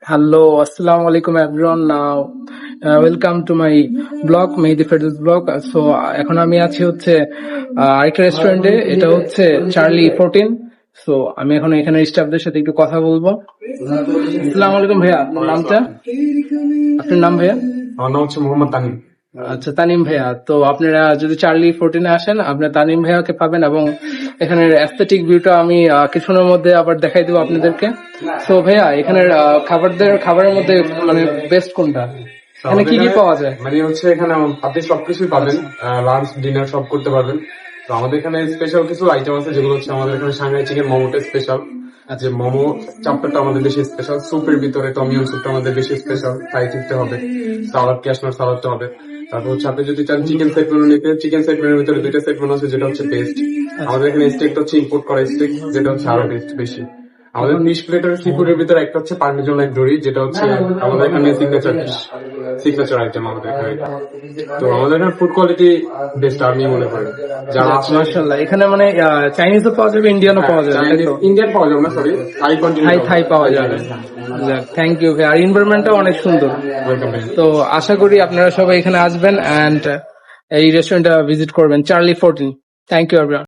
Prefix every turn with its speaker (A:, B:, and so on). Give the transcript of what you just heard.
A: Hello, Assalamu alaikum everyone. Now, welcome to my blog, Mehdi Firdaus blog. So, এখন আমি আছি হচ্ছে আরেকটা রেস্টুরেন্টে, এটা হচ্ছে চার্লি 14. সো আমি এখন এখানে স্টাফদের সাথে একটু কথা বলবো। আসসালামু আলাইকুম ভাইয়া, আপনার নামটা? আপনার নাম ভাইয়া?
B: আমার নাম হচ্ছে মোহাম্মদ তানিম।
A: আচ্ছা, তানিম ভাইয়া। তো আপনারা যদি চার্লি 14-এ আসেন, আপনারা তানিম ভাইয়াকে পাবেন এবং এখানের অ্যাস্থেটিক ভিউটা আমি কিছুক্ষণের মধ্যে আবার দেখাই দেবো আপনাদেরকে। তো ভাইয়া, এখানের খাবারের মধ্যে মানে বেস্ট কোনটা? এখানে কি কি পাওয়া যায়?
B: মানে হচ্ছে এখানে আপনি সবকিছুই পাবেন, লাঞ্চ ডিনার সব করতে পারবেন। তো আমাদের এখানে স্পেশাল কিছু আইটেম আছে যেগুলো হচ্ছে আমাদের এখানে সাংহাই চিকেন মোমোটা স্পেশাল। যে মোমো চাপটা আমাদের বেশি স্পেশাল, স্যুপের ভিতরে টমিয়ন স্যুপটা আমাদের বেশি স্পেশাল, ফ্রাই চিকতে হবে, সালাদ ক্যাশনার সালাদটা হবে। তারপর হচ্ছে আপনি যদি চান চিকেন সেট মেনু নিতে, চিকেন সেট মেনুর ভিতরে দুইটা সেট মেনু আছে, যেটা হচ্ছে বেস্ট। আমাদের এখানে স্টেকটা হচ্ছে ইম্পোর্ট করা স্টেক, যেটা হচ্ছে আরো বেস্ট বেশি। আমাদের ফিশ প্লেটের সি ফুডের ভিতরে একটা হচ্ছে পার্মিজন লাইক ডোরি, যেটা হচ্ছে আমাদের এখানে সিগনেচার আইটেম আমাদের এখানে। তো আমাদের এখানে ফুড কোয়ালিটি বেস্ট আমি মনে করি। যারা
A: মাশাআল্লাহ, এখানে মানে চাইনিজও পাওয়া যাবে, ইন্ডিয়ানও পাওয়া যাবে।
B: ইন্ডিয়ান পাওয়া যাবে না, সরি,
A: থাই পাওয়া যাবে। থ্যাংক ইউ ভাই। আর এনভায়রনমেন্টটা অনেক সুন্দর। তো আশা করি আপনারা সবাই এখানে আসবেন এন্ড এই রেস্টুরেন্টটা ভিজিট করবেন, চার্লি 14। Thank you everyone.